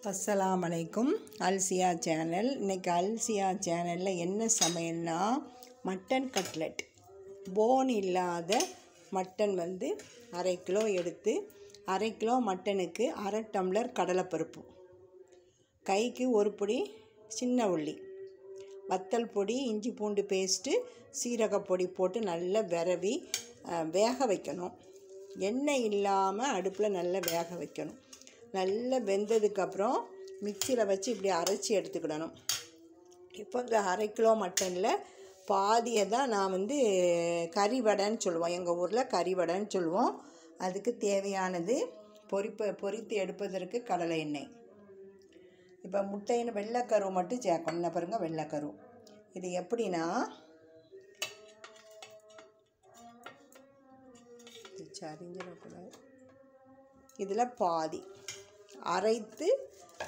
அஸ்ஸலாமு அலைக்கும். அல்சியா சேனல். இன்றைக்கி அல்சியா சேனலில் என்ன சமையல்னா மட்டன் கட்லெட். போன் இல்லாத மட்டன் அரை கிலோ எடுத்து, அரை கிலோ மட்டனுக்கு அரை டம்ளர் கடலைப்பருப்பு, கைக்கு ஒரு பொடி சின்ன உள்ளி, வத்தல் பொடி, இஞ்சி பூண்டு பேஸ்ட்டு, சீரகப்பொடி போட்டு நல்லா விரவி வேக வைக்கணும். எண்ணெய் இல்லாமல் அடுப்பில் நல்லா வேக வைக்கணும். நல்லா வெந்ததுக்கப்புறம் மிக்சியில் வச்சு இப்படி அரைச்சி எடுத்துக்கிடணும். இப்போ இந்த அரை கிலோ மட்டனில் பாதியை தான் நான் கறிவடைன்னு சொல்லுவோம், எங்கள் ஊரில் கறிவடைன்னு சொல்லுவோம். அதுக்கு தேவையானது பொரித்து எடுப்பதற்கு கடலை எண்ணெய். இப்போ முட்டைன்னு வெள்ளைக்கரு மட்டும் சேர்க்கணும். என்ன பாருங்கள், வெள்ளைக்கரு. இது எப்படின்னா, சரிஞ்சிடக்கூடாது, இதில் பாதி அரைத்து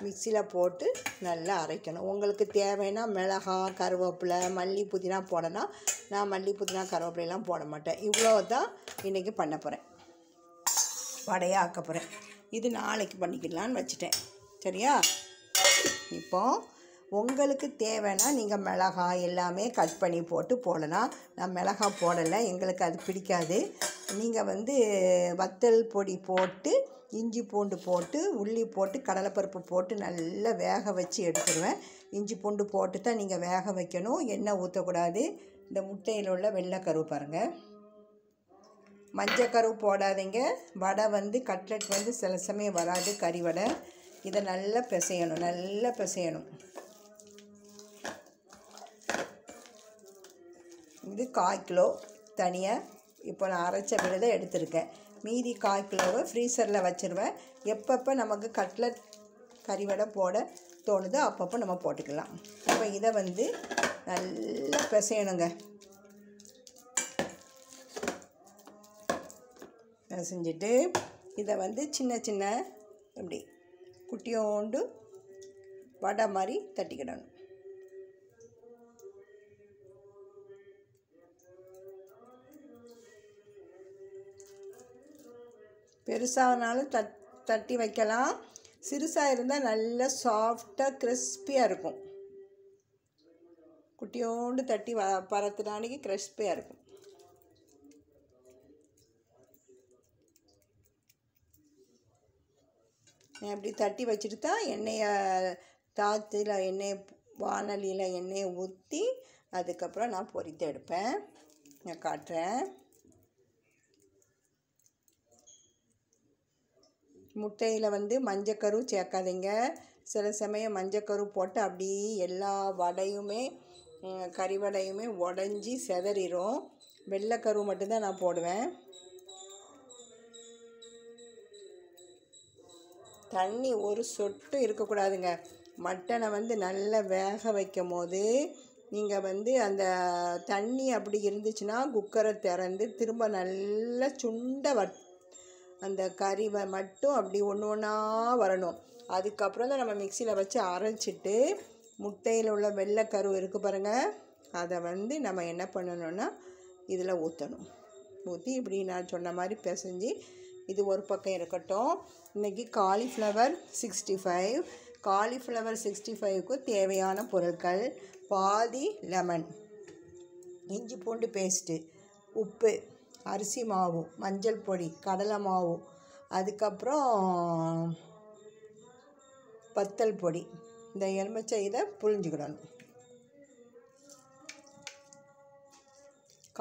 மிக்சியில் போட்டு நல்லா அரைக்கணும். உங்களுக்கு தேவைன்னா மிளகாய், கருவேப்பிலை, மல்லி, புதினா போடலாம். நான் மல்லி, புதினா, கருவேப்பிலையெல்லாம் போட மாட்டேன். இவ்வளோ தான் இன்றைக்கி பண்ண போகிறேன், வடையாக ஆக்க போகிறேன். இது நாளைக்கு பண்ணிக்கலான்னு வச்சுட்டேன். சரியா? இப்போது உங்களுக்கு தேவைன்னா நீங்கள் மிளகாய் எல்லாமே கட் பண்ணி போட்டு போடலாம். நான் மிளகாய் போடலை, எங்களுக்கு அது பிடிக்காது. நீங்கள் வத்தல் பொடி போட்டு, இஞ்சி பூண்டு போட்டு, உள்ளி போட்டு, கடலைப்பருப்பு போட்டு நல்லா வேக வச்சு எடுத்துடுவேன். இஞ்சி பூண்டு போட்டு தான் நீங்கள் வேக வைக்கணும். எண்ணெய் ஊற்றக்கூடாது. இந்த முட்டையில் உள்ள வெள்ளைக்கரு பாருங்கள். மஞ்சக்கரு போடாதீங்க. வடை கட்லெட் சில சமயம் வராது, கறி வடை. இதை நல்லா பிசையணும், நல்லா பிசையணும். இது 1/4 கிலோ தனியாக இப்போ நான் அரைச்ச விழுதை எடுத்திருக்கேன். மீதி 1/4 கிலோவை ஃப்ரீசரில் வச்சுருவேன். எப்பப்போ நமக்கு கட்லெட் கறிவடை போட தோணுதோ அப்பப்போ நம்ம போட்டுக்கலாம். இப்போ இதை நல்லா பிசையணுங்க. பிசைஞ்சிட்டு இதை சின்ன சின்ன இப்படி குட்டியோண்டு வடை மாதிரி தட்டிக்கிடணும். பெருசானாலும் தட்டி வைக்கலாம். சிறுசாக இருந்தால் நல்லா சாஃப்டாக கிறிஸ்பியாக இருக்கும். குட்டியோண்டு தட்டி பரத்துனானிக்கு கிறிஸ்பியாக இருக்கும். நான் இப்படி தட்டி வச்சுட்டு தான் எண்ணெயை வானலியில் எண்ணெயை ஊற்றி அதுக்கப்புறம் நான் பொரித்து எடுப்பேன். நான் காட்டுறேன். முட்டையில் மஞ்சக்கரு சேர்க்காதீங்க. சில சமயம் மஞ்சக்கரு போட்டு அப்படியே எல்லா வடையுமே, கறி வடையுமே உடஞ்சி செதறிடும். வெள்ளைக்கரு மட்டும்தான் நான் போடுவேன். தண்ணி ஒரு சொட்டு இருக்கக்கூடாதுங்க. மட்டனை நல்லா வேக வைக்கும் போது நீங்கள் அந்த தண்ணி அப்படி இருந்துச்சுன்னா குக்கரை திறந்து திரும்ப நல்லா சுண்ட அந்த கறி மட்டும் அப்படி ஒன்று ஒன்றா வரணும். அதுக்கப்புறம் தான் நம்ம மிக்சியில் வச்சு அரைச்சிட்டு முட்டையில் உள்ள வெள்ளைக்கரு இருக்குது பாருங்கள், அதை நம்ம என்ன பண்ணணும்னா இதில் ஊற்றணும். ஊற்றி இப்படி நான் சொன்ன மாதிரி பிசைஞ்சு இது ஒரு பக்கம் இருக்கட்டும். இன்றைக்கி காலிஃப்ளவர் 65. காலிஃப்ளவர் 65க்கு தேவையான பொருட்கள்: பாதி லெமன், இஞ்சி பூண்டு பேஸ்ட்டு, உப்பு, அரிசி மாவு, மஞ்சள் பொடி, கடலை மாவு, அதுக்கப்புறம் வத்தல் பொடி. இந்த எலுமிச்சை இதை புழிஞ்சிக்கிடணும்.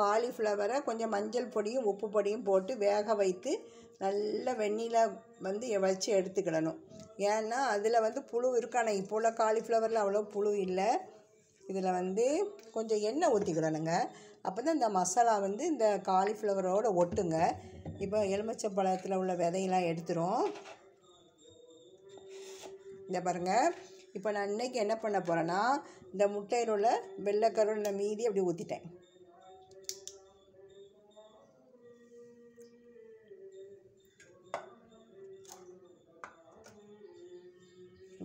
காலிஃப்ளவரை கொஞ்சம் மஞ்சள் பொடியும் உப்பு பொடியும் போட்டு வேக வைத்து நல்ல வெந்நீரில் வச்சு எடுத்துக்கிடணும். ஏன்னா அதில் புழு இருக்கானே. இப்போ உள்ள காலிஃப்ளவரில் அவ்வளோ புழு இல்லை. இதில் கொஞ்சம் எண்ணெய் ஊற்றிக்கிடணுங்க. அப்போ தான் இந்த மசாலா இந்த காலிஃப்ளவரோடு ஒட்டுங்க. இப்போ எலுமிச்சை பழத்தில் உள்ள விதையெல்லாம் எடுத்துரும். இந்த பாருங்கள். இப்போ நான் இன்றைக்கி என்ன பண்ண போகிறேன்னா, இந்த முட்டையில் உள்ள வெள்ளைக்கருள்ள மீதி அப்படி ஊற்றிட்டேன்.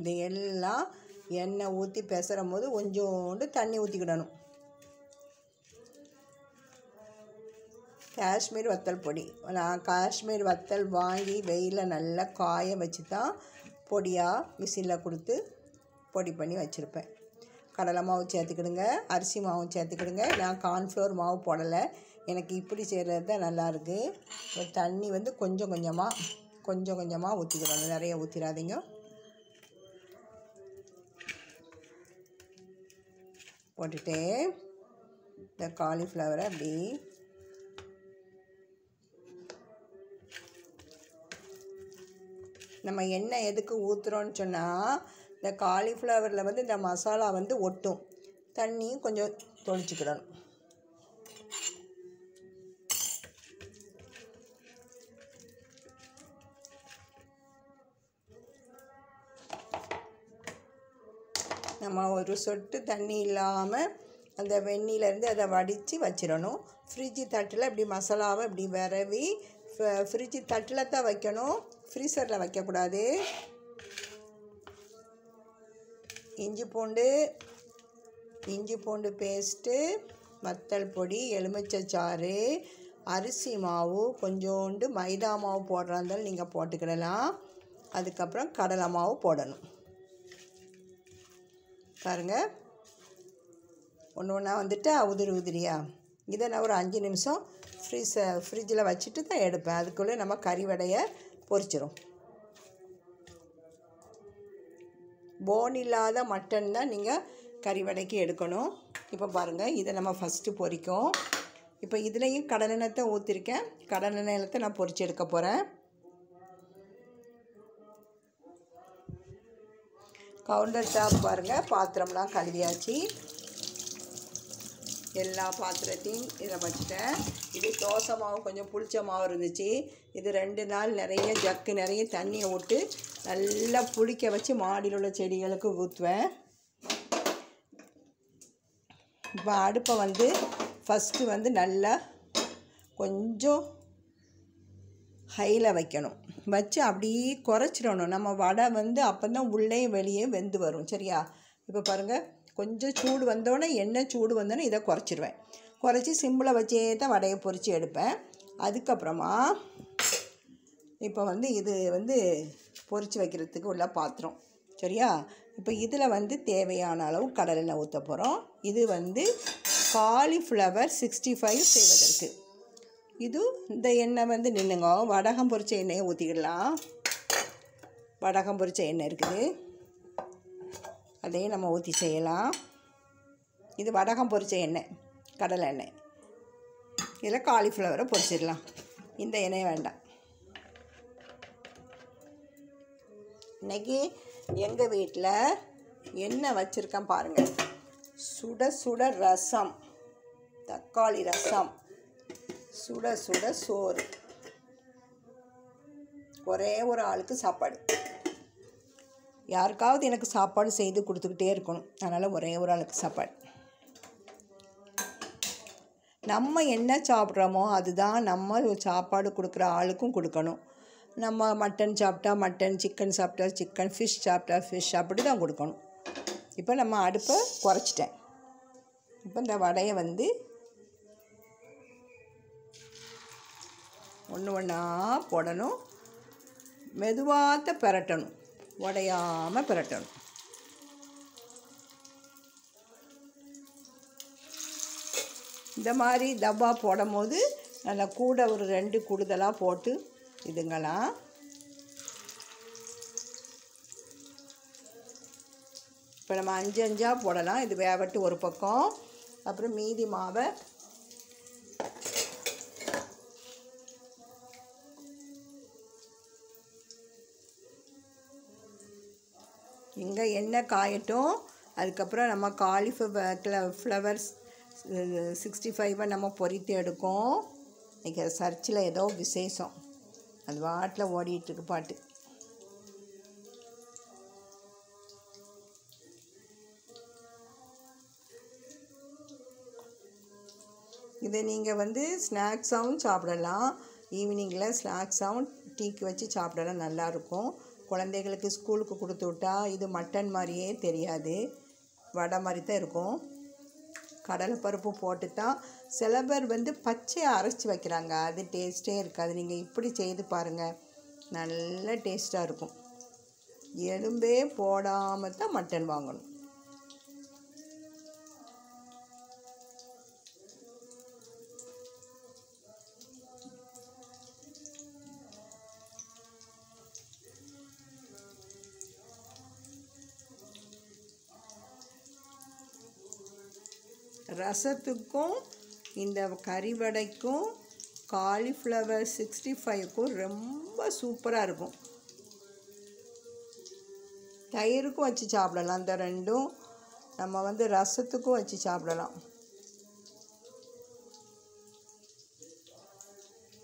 இது எல்லாம் எண்ணெய் ஊற்றி பிசறும் போது கொஞ்சோண்டு தண்ணி ஊற்றிக்கிடணும். காஷ்மீர் வத்தல் பொடி. நான் காஷ்மீர் வத்தல் வாங்கி வெயிலில் நல்லா காய வச்சு தான் பொடியாக மிஷினில் கொடுத்து பொடி பண்ணி வச்சுருப்பேன். கடலை மாவு சேர்த்துக்கிடுங்க, அரிசி மாவும் சேர்த்துக்கிடுங்க. நான் கார்ன்ஃப்ளவர் மாவு போடலை, எனக்கு இப்படி செய்கிறது தான் நல்லாயிருக்கு. தண்ணி வந்து கொஞ்சம் கொஞ்சமாக ஊற்றிக்கிடணும், நிறைய ஊற்றிடாதீங்க. போட்டுட்டு இந்த காலிஃப்ளவரை அப்படி நம்ம எண்ணெய் எதுக்கு ஊற்றுறோன்னு சொன்னால், இந்த காலிஃப்ளவரில் வந்து இந்த மசாலா வந்து ஒட்டும். தண்ணியும் கொஞ்சம் தொளிச்சிக்கிடணும். நம்ம ஒரு சொட்டு தண்ணி இல்லாமல் அந்த வெந்நிலேருந்து அதை வடித்து வச்சிடணும். ஃப்ரிட்ஜு தட்டில் இப்படி மசாலாவை இப்படி விரவி ஃப்ரிட்ஜு தட்டில் தான் வைக்கணும், ஃப்ரீசரில் வைக்கக்கூடாது. இஞ்சி பூண்டு பேஸ்ட்டு, வத்தல் பொடி, எலுமிச்சைச்சாறு, அரிசி மாவு, கொஞ்சோண்டு மைதா மாவு போடுறா இருந்தாலும் நீங்கள் போட்டுக்கிடலாம். அதுக்கப்புறம் கடலை மாவு போடணும். பாருங்கள், ஒன்று ஒன்றா வந்துட்டு உதிரியா. இதை நான் ஒரு 5 நிமிஷம் ஃப்ரிட்ஜில் வச்சுட்டு தான் எடுப்பேன். அதுக்குள்ளே நம்ம கறி வடையை பொரிச்சிரும். போன் இல்லாத மட்டன் தான் நீங்கள் கறி வடைக்கு எடுக்கணும். இப்போ பாருங்கள், இதை நம்ம ஃபஸ்ட்டு பொரிக்கும். இப்போ இதுலேயும் கடலெண்ணெய் ஊற்றிருக்கேன். கடலெண்ணெய் நான் பொரிச்சு எடுக்க போகிறேன். கவுண்டர் டாப் பாருங்கள், பாத்திரம்லாம் கழுவியாச்சு. எல்லா பாத்திரத்தையும் இதில் வச்சுட்டேன். இது தோசை மாவு கொஞ்சம் புளிச்ச மாவு இருந்துச்சு. இது 2 நாள் ஜக்கு நிறைய தண்ணியை விட்டு நல்லா புளிக்க வச்சு மாடியில் உள்ள செடிகளுக்கு ஊற்றுவேன். இப்போ அடுப்பை வந்து ஃபஸ்ட்டு வந்து நல்லா கொஞ்சம் ஹையில் வைக்கணும். வச்சு அப்படியே குறைச்சிடணும். நம்ம வடை வந்து அப்போ தான் உள்ளே வெளியே வெந்து வரும். சரியா? இப்போ பாருங்கள், கொஞ்சம் சூடு வந்தோடனே, எண்ணெய் சூடு வந்தோடனே இதை குறைச்சி சிம்மில் வச்சே தான் வடையை பொரித்து எடுப்பேன். அதுக்கப்புறமா இப்போ வந்து இது வந்து பொரித்து வைக்கிறதுக்கு உள்ள பாத்திரம். சரியா? இப்போ இதில் வந்து தேவையான அளவு கடலெண்ணெய் ஊற்ற போகிறோம். இது வந்து காலிஃப்ளவர் 65 செய்வதற்கு. இது இந்த எண்ணெய் வந்து நின்றுங்க. வடகம் பொரிச்ச எண்ணெயை ஊற்றிக்கிடலாம். வடகம் பொரிச்ச எண்ணெய் இருக்குது, அதையும் நம்ம ஊற்றி செய்யலாம். இது வடகம் பொரிச்ச எண்ணெய், கடலை எண்ணெய். இதில் காலிஃப்ளவரை பொரிச்சிடலாம். இந்த எண்ணெய் வேண்டாம். இன்றைக்கி எங்கள் வீட்டில் எண்ணெய் வச்சுருக்கேன் பாருங்கள். சுட சுட ரசம், தக்காளி ரசம், சுட சுட சோறு, ஒரே ஒரு ஆளுக்கு சாப்பாடு. யாருக்காவது எனக்கு சாப்பாடு செய்து கொடுத்துக்கிட்டே இருக்கணும், அதனால் ஒரே ஒரு ஆளுக்கு சாப்பாடு. நம்ம என்ன சாப்பிட்றோமோ அதுதான் நம்ம சாப்பாடு கொடுக்குற ஆளுக்கும் கொடுக்கணும். நம்ம மட்டன் சாப்பிட்டா மட்டன், சிக்கன் சாப்பிட்டா சிக்கன், ஃபிஷ் சாப்பிட்டா ஃபிஷ், அப்படி தான் கொடுக்கணும். இப்போ நம்ம அடுப்பை குறைச்சிட்டேன். இப்போ இந்த வடையை வந்து ஒன்றா போடணும். மெதுவாக பிரட்டணும், உடையாமல் பிரட்டணும். இந்த மாதிரி டப்பா போடும் போது நல்லா கூட ஒரு 2 கூடுதலாக போட்டு இதுங்களாம். இப்போ நம்ம 5 போடலாம். இது வேவட்டு ஒரு பக்கம். அப்புறம் மீதி மாவை இங்கே எண்ணெய் காயட்டும். அதுக்கப்புறம் நம்ம காலிஃப்ளவர் 65 நம்ம பொரித்து எடுக்கும். இன்றைக்கி சர்ச்சில் ஏதோ விசேஷம், அது வாட்டில் ஓடிட்டுருக்கு பாட்டு. இதை நீங்கள் வந்து ஸ்நாக்ஸாகவும் சாப்பிடலாம். ஈவினிங்கில் ஸ்நாக்ஸாகவும் டீக்கு வச்சு சாப்பிடலாம், நல்லாயிருக்கும். குழந்தைகளுக்கு ஸ்கூலுக்கு கொடுத்து விட்டா இது மட்டன் மாதிரியே தெரியாது, வடை மாதிரி தான் இருக்கும். கடலைப்பருப்பு போட்டு தான் சில பேர் வந்து பச்சையை அரைச்சி வைக்கிறாங்க, அது டேஸ்ட்டே இருக்காது. நீங்கள் இப்படி செய்து பாருங்கள், நல்ல டேஸ்ட்டாக இருக்கும். எலும்பே போடாமல் தான் மட்டன் வாங்கணும். ரசத்துக்கும் இந்த கறிவடைக்கும் காலிஃப்ளவர் 65க்கும் ரொம்ப சூப்பராக இருக்கும். தயிருக்கும் வச்சு சாப்பிடலாம். அந்த ரெண்டும் நம்ம வந்து ரசத்துக்கும் வச்சு சாப்பிடலாம்.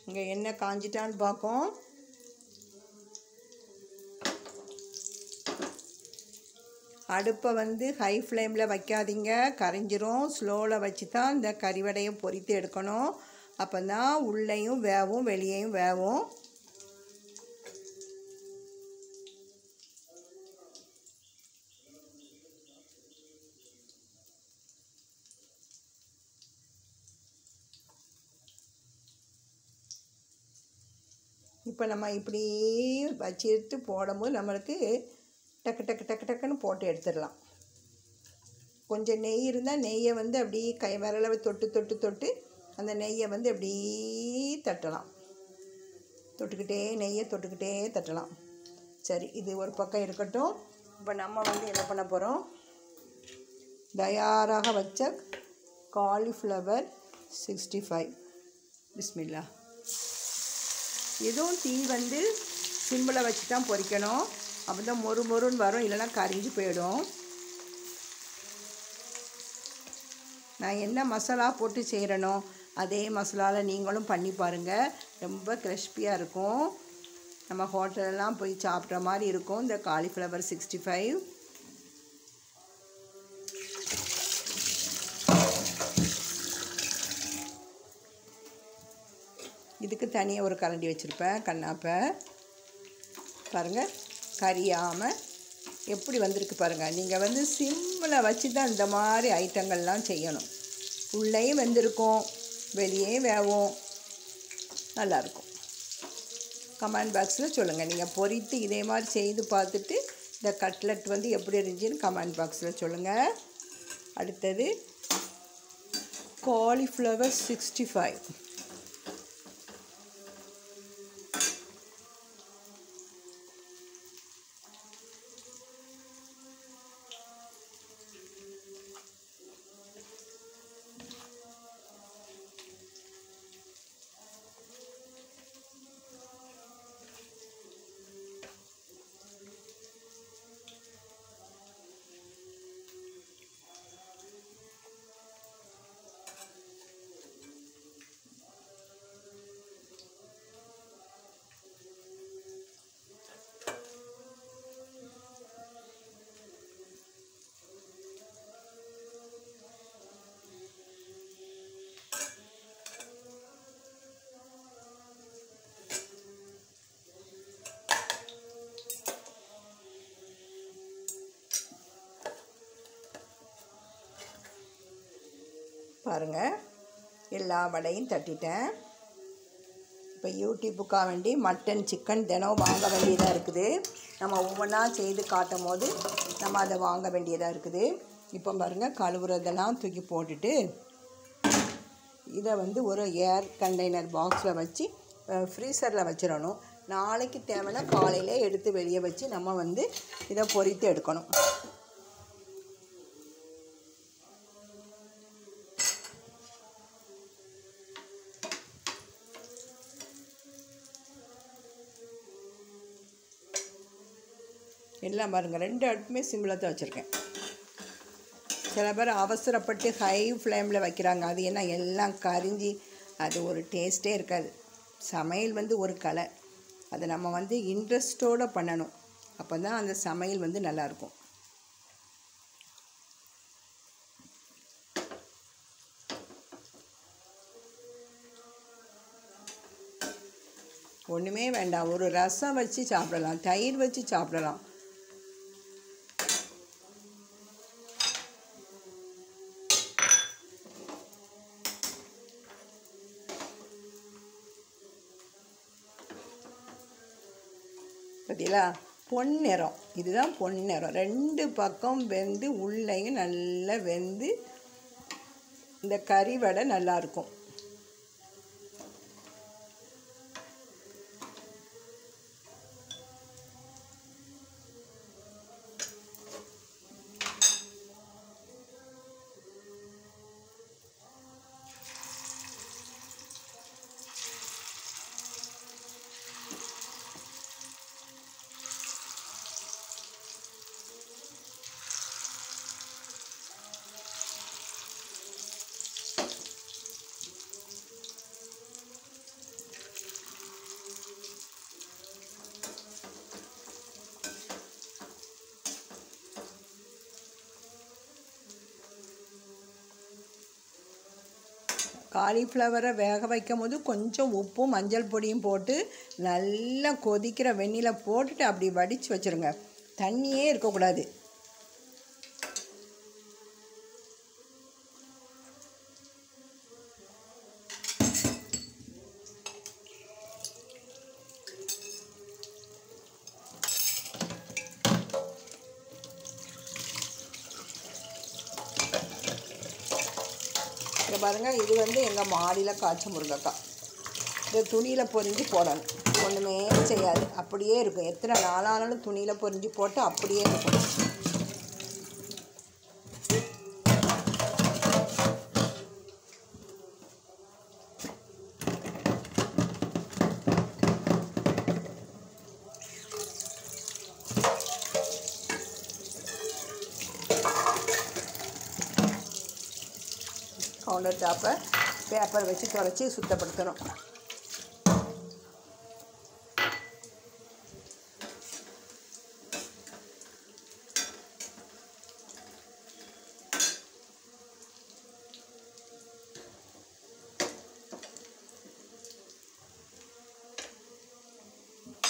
இங்கே எண்ணெய் காஞ்சிட்டான்னு பார்ப்போம். அடுப்பை வந்து ஹை ஃப்ளேமில் வைக்காதீங்க, கரைஞ்சிரும். ஸ்லோவில் வச்சு தான் இந்த கறிவடையை பொரித்து எடுக்கணும். அப்போ தான் உள்ளேயும் வேவும் வெளியேயும் வேவும். இப்போ நம்ம இப்படி வச்சு எடுத்து போடும்போது நம்மளுக்கு டக்கு டக்கு டக்கு டக்குன்னு போட்டு எடுத்துடலாம். கொஞ்சம் நெய் இருந்தால் நெய்யை வந்து அப்படி கை விரலை தொட்டு தொட்டு தொட்டு அந்த நெய்யை வந்து அப்படி தட்டலாம். தொட்டுக்கிட்டே நெய்யை தொட்டுக்கிட்டே தட்டலாம். சரி, இது ஒரு பக்கம் இருக்கட்டும். இப்போ நம்ம வந்து என்ன பண்ண போகிறோம், தயாராக வச்ச காலிஃப்ளவர் 65. பிஸ்மில்லா. எதுவும் தீ வந்து சிம்பிளை வச்சு தான் பொரிக்கணும். அப்போ தான் மொறு மொறுன்னு வரும், இல்லைன்னா கரிஞ்சு போயிடும். நான் என்ன மசாலா போட்டு செய்கிறனோ அதே மசாலாவில் நீங்களும் பண்ணி பாருங்கள். ரொம்ப கிறிஸ்பியாக இருக்கும். நம்ம ஹோட்டலெல்லாம் போய் சாப்பிட்ற மாதிரி இருக்கும் இந்த காலிஃப்ளவர் 65. இதுக்கு தனியாக ஒரு கரண்டி வச்சுருப்பேன், கண்ணாப்பை. பாருங்கள், கரியாமல் எப்படி வந்திருக்கு பாருங்கள். நீங்கள் வந்து சிம்மில் வச்சு தான் இந்த மாதிரி ஐட்டங்கள்லாம் செய்யணும். உள்ளேயும் வெந்திருக்கும், வெளியே வேவும், நல்லாயிருக்கும். கமெண்ட் பாக்ஸில் சொல்லுங்கள். நீங்கள் பொரித்து இதே மாதிரி செய்து பார்த்துட்டு இந்த கட்லெட் வந்து எப்படி இருந்துச்சுன்னு கமெண்ட் பாக்ஸில் சொல்லுங்கள். அடுத்தது காலிஃப்ளவர் 65. பாருங்கள், எல்லா வடையும் தட்டிட்டேன். இப்போ யூடியூப்புக்காக வேண்டி மட்டன் சிக்கன் தினம் வாங்க வேண்டியதாக இருக்குது. நம்ம ஒவ்வொன்றா செய்து காட்டும் போது நம்ம அதை வாங்க வேண்டியதாக இருக்குது. இப்போ பாருங்கள், கழுவுறதெல்லாம் தூக்கி போட்டுட்டு இதை வந்து ஒரு ஏர் கண்டெய்னர் பாக்ஸில் வச்சு ஃப்ரீசரில் வச்சிடணும். நாளைக்கு தேவைன்னா காலையில் எடுத்து வெளியே வச்சு நம்ம வந்து இதை பொரித்து எடுக்கணும். எல்லாம் பாருங்கள், 2 அடுப்புமே சிம்மில் தான் வச்சுருக்கேன். சில பேர் அவசரப்பட்டு ஹை ஃப்ளேமில் வைக்கிறாங்க. அது என்ன, எல்லாம் கரிஞ்சி அது ஒரு டேஸ்ட்டே இருக்காது. சமையல் வந்து ஒரு கலை. அதை நம்ம வந்து இன்ட்ரெஸ்ட்டோடு பண்ணணும். அப்போ தான் அந்த சமையல் வந்து நல்லாயிருக்கும். ஒன்றுமே வேண்டாம், ஒரு ரசம் வச்சு சாப்பிடலாம், தயிர் வச்சு சாப்பிடலாம். பார்த்தீங்களா, பொன்னிறம். இதுதான் பொன்னிறம். 2 பக்கம் வெந்து உள்ளேயும் நல்லா வெந்து இந்த கறி வடை நல்லாயிருக்கும். காலிஃப்ளவரை வேக வைக்கும் போது கொஞ்சம் உப்பும் மஞ்சள் பொடியும் போட்டு நல்லா கொதிக்கிற வெந்நீரில் போட்டுட்டு அப்படி வடித்து வச்சுருங்க. தண்ணியே இருக்கக்கூடாது. இங்கே பாருங்கள், இது வந்து எங்கள் மாடியில் காய்ச்ச முருங்கைக்காய். இந்த துணியில் பொரிஞ்சு போடணும். ஒன்றுமே செய்யாது, அப்படியே இருக்கும். எத்தனை நாளானாலும் துணியில் பொரிஞ்சு போட்டு அப்படியே இருக்கும். கவுண்டர் டாப்பை பேப்பர் வச்சு துடைச்சி சுத்தப்படுத்தணும்.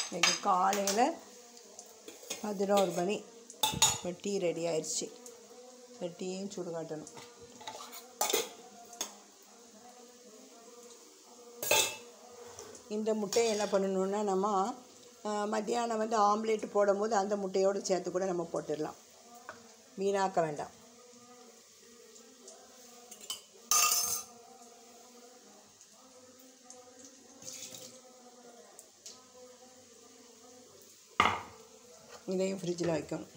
இன்றைக்கி காலையில் 11 மணி டீ ரெடி ஆயிடுச்சு. டீயும் சுடு காட்டணும். இந்த முட்டையை என்ன பண்ணணுன்னா, நம்ம மத்தியானம் வந்து ஆம்லேட்டு போடும்போது அந்த முட்டையோடு சேர்த்து கூட நம்ம போட்டுடலாம். வீணாக்க வேண்டாம். இதையும் ஃப்ரிட்ஜில் வைக்கணும்.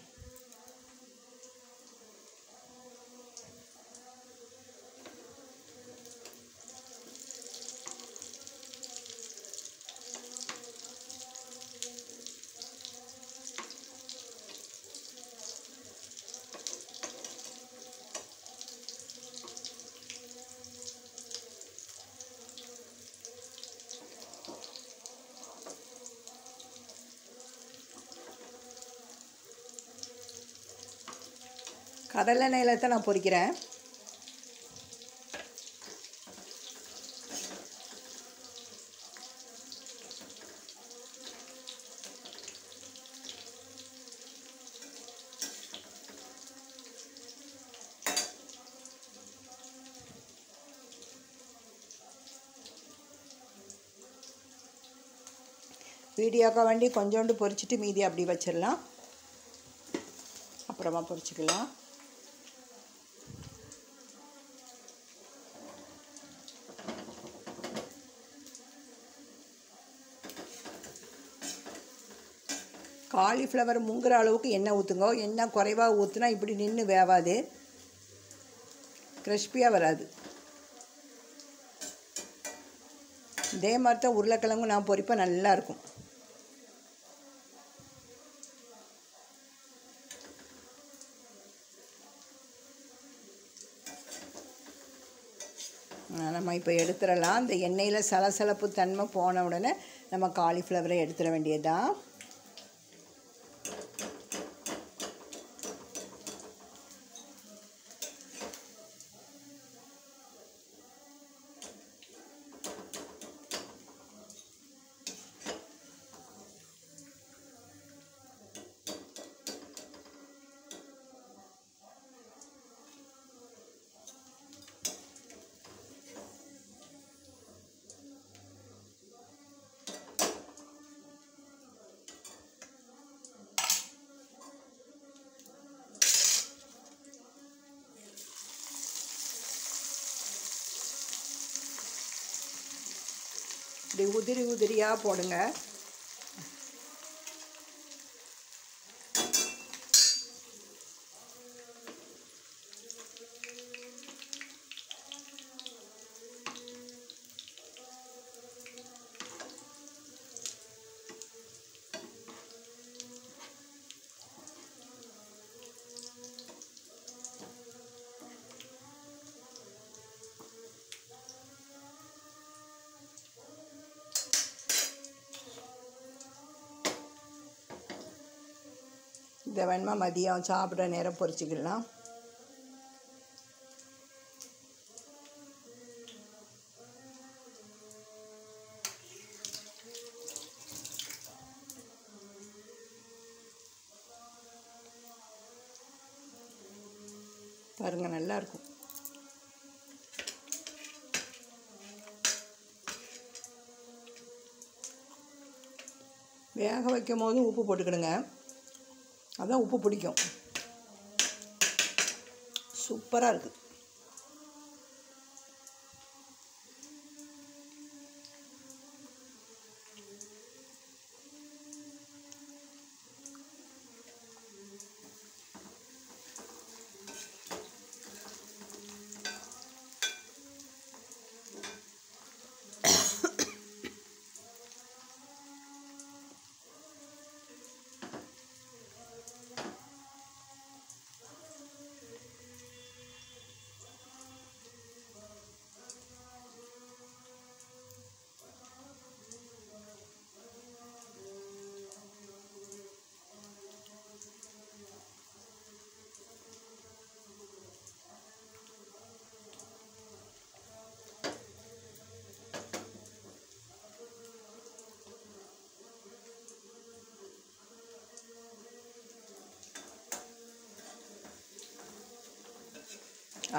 கடலெண்ணெயில் தான் நான் பொரிக்கிறேன். வீடியோக்காக வேண்டி கொஞ்சோண்டு பொரிச்சிட்டு மீதி அப்படி வச்சிடலாம். அப்புறமா பொரிச்சிக்கலாம். காலிஃப்ளவர் முங்குற அளவுக்கு எண்ணெய் ஊற்றுங்க. எண்ணெய் குறைவாக ஊற்றுனா இப்படி நின்று வேவாது, கிறிஸ்பியாக வராது. இதே மாதிரி தான் உருளைக்கிழங்கும் நான் பொரிப்பேன், நல்லாயிருக்கும். நம்ம இப்போ எடுத்துடலாம். இந்த எண்ணெயில் சலசலப்பு தன்மை போன உடனே நம்ம காலிஃப்ளவரை எடுத்துட வேண்டியதுதான். இப்படி உதிரி உதிரியாக போடுங்க. இதை வேணுமா மதியம் சாப்பிட்ற நேரம் பொரிச்சிக்கலாம். பாருங்கள், நல்லாயிருக்கும். வேக வைக்கும் போது உப்பு போட்டுக்கிடுங்க, அதான் உப்பு பிடிக்கும். சூப்பராக இருக்குது.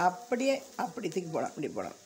அப்படியே அப்படி தூக்கி போடலாம், இப்படி போடலாம்.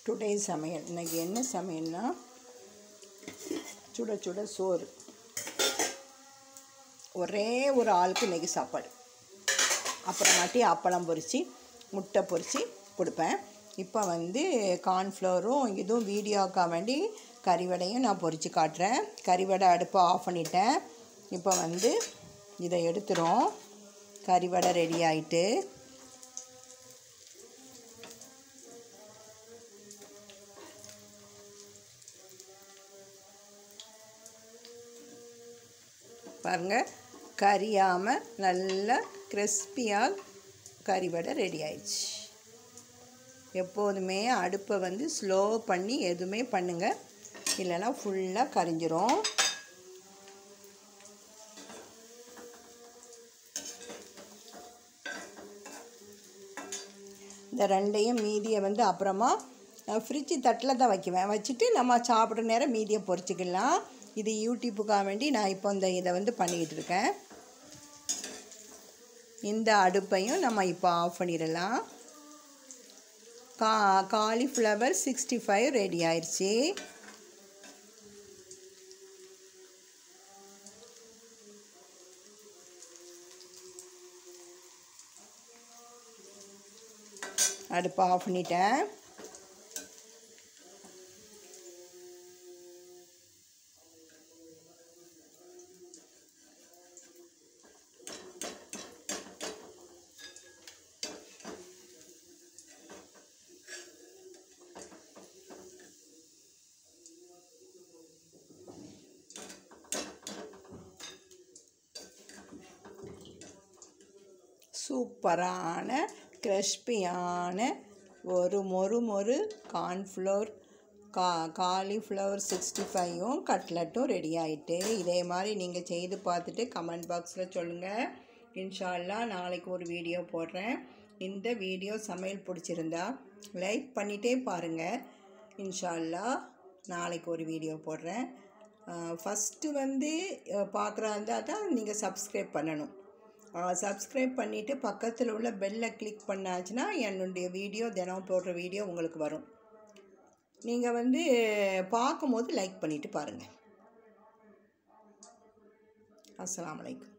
டுடே சமையல் இன்றைக்கி என்ன சமையல்னா, சுட சுட சோறு. ஒரே ஒரு ஆளுக்கு இன்றைக்கி சாப்பாடு. அப்புறமாட்டி அப்பளம் பொரித்து முட்டை பொரித்து கொடுப்பேன். இப்போ கார்ன்ஃப்ளவரும் இதுவும் வீடியோக்காக வேண்டி கறிவடையும் நான் பொரித்து காட்டுறேன். கறிவடை அடுப்பை ஆஃப் பண்ணிட்டேன். இப்போ இதை எடுத்துரும். கறிவடை ரெடி ஆகிட்டு பாருங்கள், கறியாமல் நல்லா கிறிஸ்பியாக கறிவடை ரெடி ஆயிடுச்சு. எப்போதுமே அடுப்பை ஸ்லோ பண்ணி எதுவுமே பண்ணுங்கள், இல்லைன்னா ஃபுல்லாக கரிஞ்சிரும். இந்த ரெண்டையும் மீதியை அப்புறமா ஃப்ரிட்ஜு தட்டில் தான் வைக்குவேன். வச்சுட்டு நம்ம சாப்பிட்ற நேரம் மீதியை பொரிச்சிக்கலாம். இது யூடியூப்புக்காக வேண்டி நான் இப்போ இதை பண்ணிக்கிட்டு இருக்கேன். இந்த அடுப்பையும் நம்ம இப்போ ஆஃப் பண்ணிடலாம். காலிஃப்ளவர் 65 ரெடி ஆயிடுச்சு. அடுப்பை ஆஃப் பண்ணிட்டேன். சூப்பரான கிறிஸ்பியான ஒரு மொறு கார்ன்ஃப்ளவர் காலிஃப்ளவர் 65ம் கட்லட்டும் ரெடி ஆகிட்டு. இதே மாதிரி நீங்கள் செய்து பார்த்துட்டு கமெண்ட் பாக்ஸில் சொல்லுங்கள். இன்ஷா அல்லாஹ் நாளைக்கு ஒரு வீடியோ போடுறேன். இந்த வீடியோ சமையல் பிடிச்சிருந்தா லைக் பண்ணிகிட்டே பாருங்கள். இன்ஷா அல்லாஹ் நாளைக்கு ஒரு வீடியோ போடுறேன். ஃபஸ்ட்டு பார்க்குறா தான் நீங்கள் சப்ஸ்கிரைப் பண்ணணும். சப்ஸ்கிரைப் பண்ணிவிட்டு பக்கத்தில் உள்ள பெல்லை கிளிக் பண்ணாச்சுன்னா என்னுடைய வீடியோ தினம் போடுற வீடியோ உங்களுக்கு வரும். நீங்கள் பார்க்கும்போது லைக் பண்ணிவிட்டு பாருங்கள். அஸ்ஸலாமு அலைக்கும்.